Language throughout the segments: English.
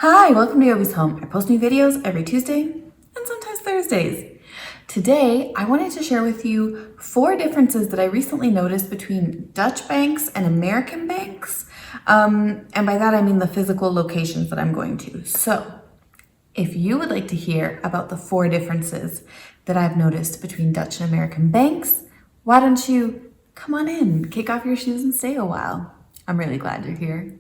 Hi, welcome to Jovie's Home. I post new videos every Tuesday and sometimes Thursdays. Today, I wanted to share with you 4 differences that I recently noticed between Dutch banks and American banks. And by that, I mean the physical locations that I'm going to. So, if you would like to hear about the 4 differences that I've noticed between Dutch and American banks, why don't you come on in, kick off your shoes and stay a while. I'm really glad you're here.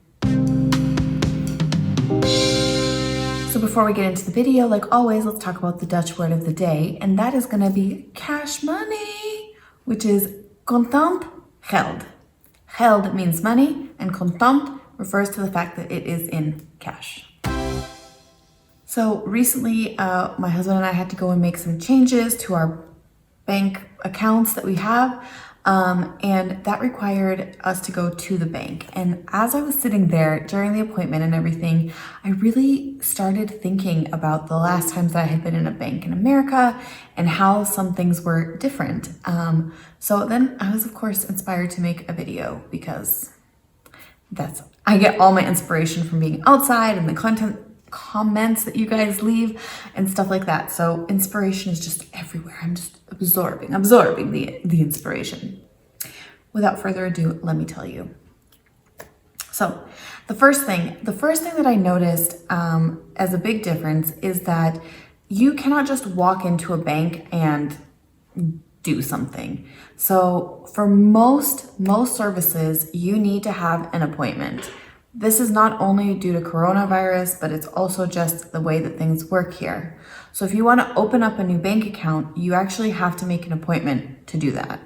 So before we get into the video, like always, let's talk about the Dutch word of the day, and that is going to be cash money, which is contant geld. Geld means money, and contant refers to the fact that it is in cash. So recently, my husband and I had to go and make some changes to our bank accounts that we have, and that required us to go to the bank. And as I was sitting there during the appointment and everything, I really started thinking about the last times that I had been in a bank in America and how some things were different. So then I was, of course, inspired to make a video because I get all my inspiration from being outside and the comments that you guys leave and stuff like that. So inspiration is just everywhere. I'm just absorbing the inspiration. Without further ado, let me tell you. So the first thing that I noticed as a big difference is that you cannot just walk into a bank and do something. So for most services, you need to have an appointment. This is not only due to coronavirus, but it's also just the way that things work here. So if you want to open up a new bank account, you actually have to make an appointment to do that.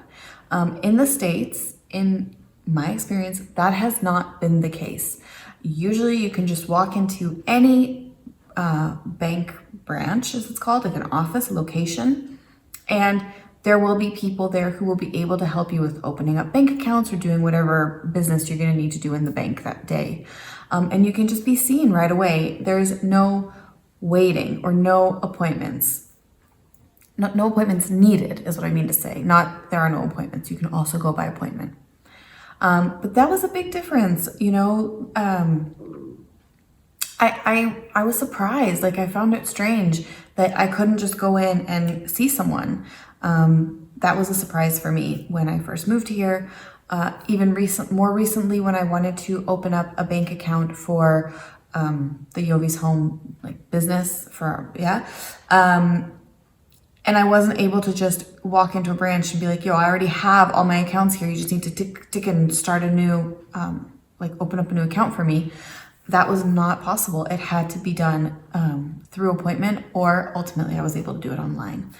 In the States, in my experience, that has not been the case. Usually you can just walk into any bank branch, as it's called, like an office, a location, and there will be people there who will be able to help you with opening up bank accounts or doing whatever business you're going to need to do in the bank that day. And you can just be seen right away. There's no waiting or no appointments. No appointments needed is what I mean to say. Not there are no appointments. You can also go by appointment. But that was a big difference. You know, I was surprised. Like I found it strange that I couldn't just go in and see someone. That was a surprise for me when I first moved here. More recently, when I wanted to open up a bank account for the Jovie's Home business and I wasn't able to just walk into a branch and be like, yo, I already have all my accounts here. You just need to tick and start a new, open up a new account for me. That was not possible. It had to be done through appointment, or ultimately I was able to do it online.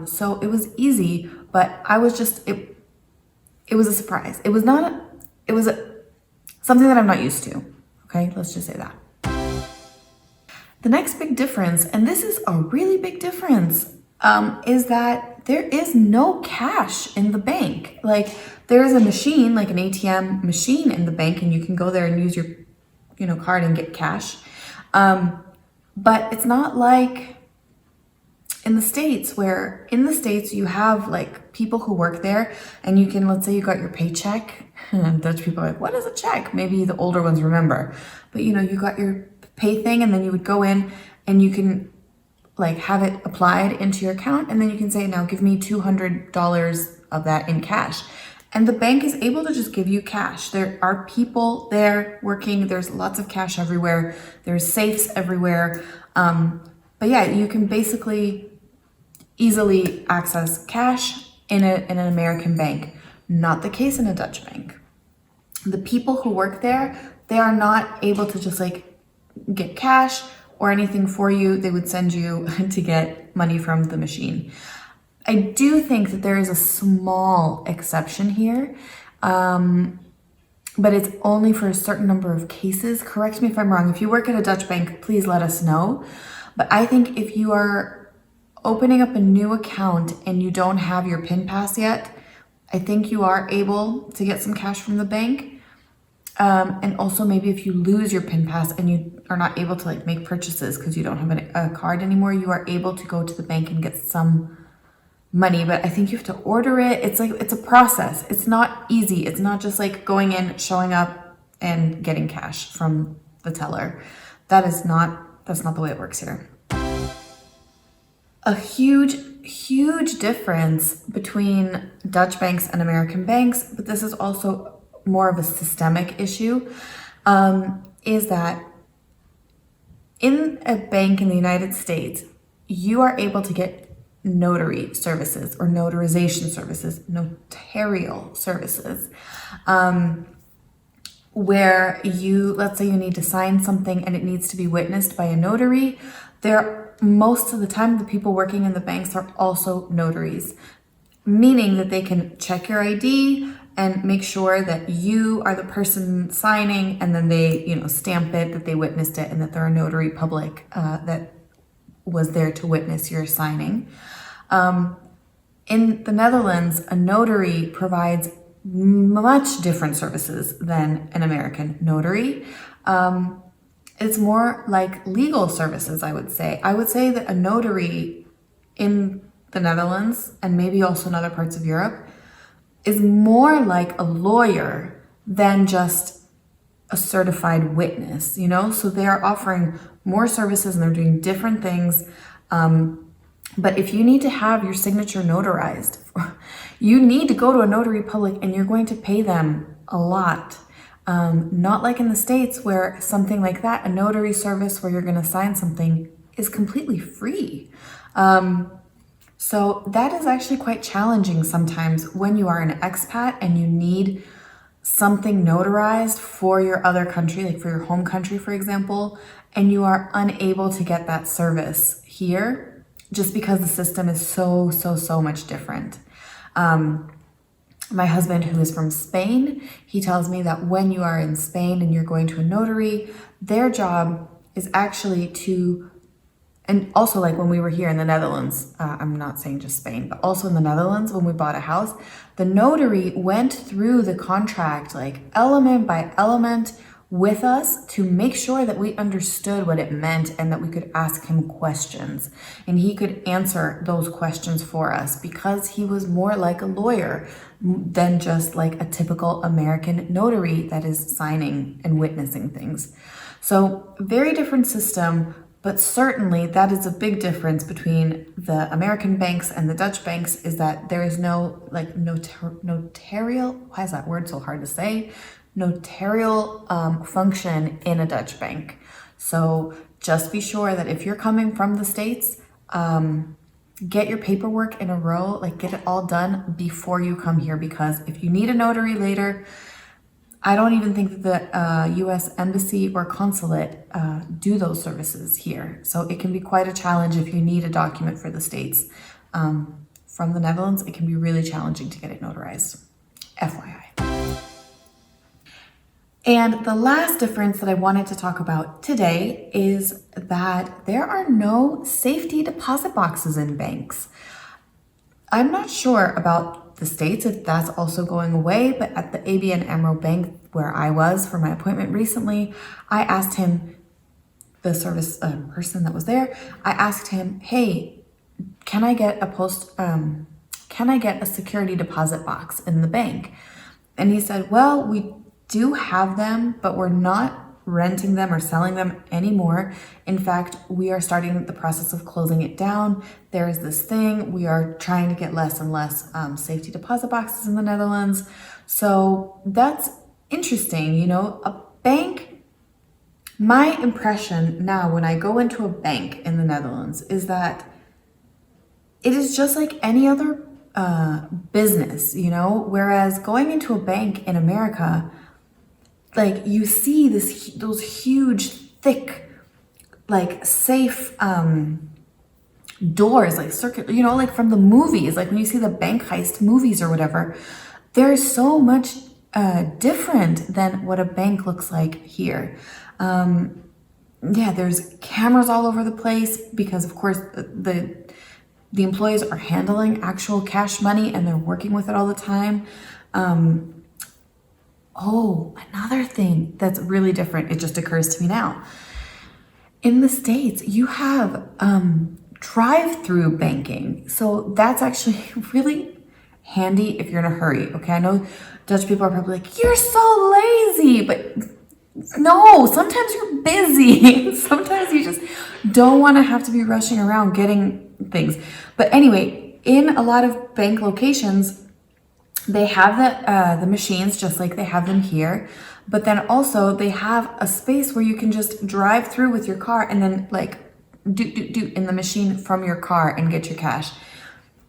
So it was easy, but I was just, it was a surprise. It was something that I'm not used to. Okay, let's just say that. The next big difference, and this is a really big difference, is that there is no cash in the bank. Like there is a machine, like an ATM machine in the bank, and you can go there and use your, card and get cash. But it's not like in the States, where in the States you have like people who work there and you can, let's say you got your paycheck, and Dutch people are like, what is a check? Maybe the older ones remember, but you got your pay thing, and then you would go in and you can have it applied into your account, and then you can say, now give me $200 of that in cash. And the bank is able to just give you cash. There are people there working. There's lots of cash everywhere. There's safes everywhere. But yeah, you can basically easily access cash in an American bank. Not the case in a Dutch bank. The people who work there, they are not able to just get cash or anything for you. They would send you to get money from the machine. I do think that there is a small exception here, but it's only for a certain number of cases. Correct me if I'm wrong. If you work at a Dutch bank, please let us know. But I think if you are opening up a new account and you don't have your PIN pass yet, I think you are able to get some cash from the bank. And also maybe if you lose your PIN pass and you are not able to make purchases because you don't have a card anymore, you are able to go to the bank and get some money. But I think you have to order it. It's a process. It's not easy. It's not just going in, showing up and getting cash from the teller. That's not the way it works here. A huge difference between Dutch banks and American banks, but this is also more of a systemic issue, is that in a bank in the United States, you are able to get notary services or notarization services, notarial services, where let's say you need to sign something and it needs to be witnessed by a notary. Most of the time, the people working in the banks are also notaries, meaning that they can check your ID and make sure that you are the person signing, and then they, stamp it, that they witnessed it, and that they're a notary public that was there to witness your signing. In the Netherlands, a notary provides much different services than an American notary. It's more like legal services, I would say. I would say that a notary in the Netherlands, and maybe also in other parts of Europe, is more like a lawyer than just a certified witness, So they are offering more services and they're doing different things. But if you need to have your signature notarized, you need to go to a notary public and you're going to pay them a lot. Not like in the States where something like that, a notary service where you're going to sign something, is completely free. So that is actually quite challenging sometimes when you are an expat and you need something notarized for your other country, like for your home country, for example, and you are unable to get that service here just because the system is so much different. My husband, who is from Spain, he tells me that when you are in Spain and you're going to a notary, their job is actually and also like when we were here in the Netherlands, I'm not saying just Spain, but also in the Netherlands, when we bought a house, the notary went through the contract, like element by element with us to make sure that we understood what it meant and that we could ask him questions. And he could answer those questions for us because he was more like a lawyer than just like a typical American notary that is signing and witnessing things. So very different system, but certainly that is a big difference between the American banks and the Dutch banks, is that there is no like notarial, why is that word so hard to say? Notarial function in a Dutch bank. So just be sure that if you're coming from the States, get your paperwork in a row, like get it all done before you come here, because if you need a notary later, I don't even think that the US Embassy or Consulate do those services here. So it can be quite a challenge if you need a document for the States. From the Netherlands, it can be really challenging to get it notarized. FYI. And the last difference that I wanted to talk about today is that there are no safety deposit boxes in banks. I'm not sure about the States if that's also going away, but at the ABN AMRO Bank where I was for my appointment recently, I asked him, the service person that was there, I asked him, hey, can I get a security deposit box in the bank? And he said, well, we do have them, but we're not renting them or selling them anymore. In fact, we are starting the process of closing it down. There's this thing, we are trying to get less and less safety deposit boxes in the Netherlands. So that's interesting, a bank, my impression now when I go into a bank in the Netherlands is that it is just like any other business, whereas going into a bank in America, like you see those huge, thick, like safe doors, like circular, like from the movies, like when you see the bank heist movies or whatever, they're so much different than what a bank looks like here. There's cameras all over the place because, of course, the employees are handling actual cash money and they're working with it all the time. Another thing that's really different, it just occurs to me now. In the States, you have drive-through banking. So that's actually really handy if you're in a hurry, okay? I know Dutch people are probably like, you're so lazy, but No, sometimes you're busy. Sometimes you just don't want to have to be rushing around getting things. But anyway, in a lot of bank locations, they have the machines just like they have them here, but then also they have a space where you can just drive through with your car and then like do in the machine from your car and get your cash.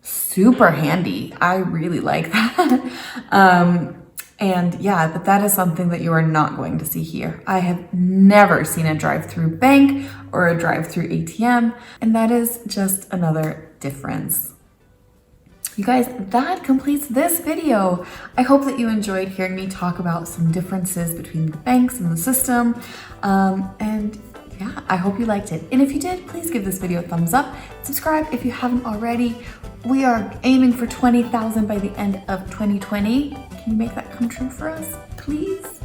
Super handy. I really like that. And yeah, but that is something that you are not going to see here. I have never seen a drive-through bank or a drive-through ATM, and that is just another difference. You guys, that completes this video. I hope that you enjoyed hearing me talk about some differences between the banks and the system. And yeah, I hope you liked it. And if you did, please give this video a thumbs up. Subscribe if you haven't already. We are aiming for 20,000 by the end of 2020. Can you make that come true for us, please?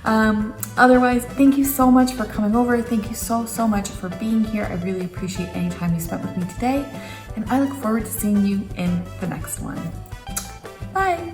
Otherwise, thank you so much for coming over. Thank you so much for being here. I really appreciate any time you spent with me today. And I look forward to seeing you in the next one. Bye.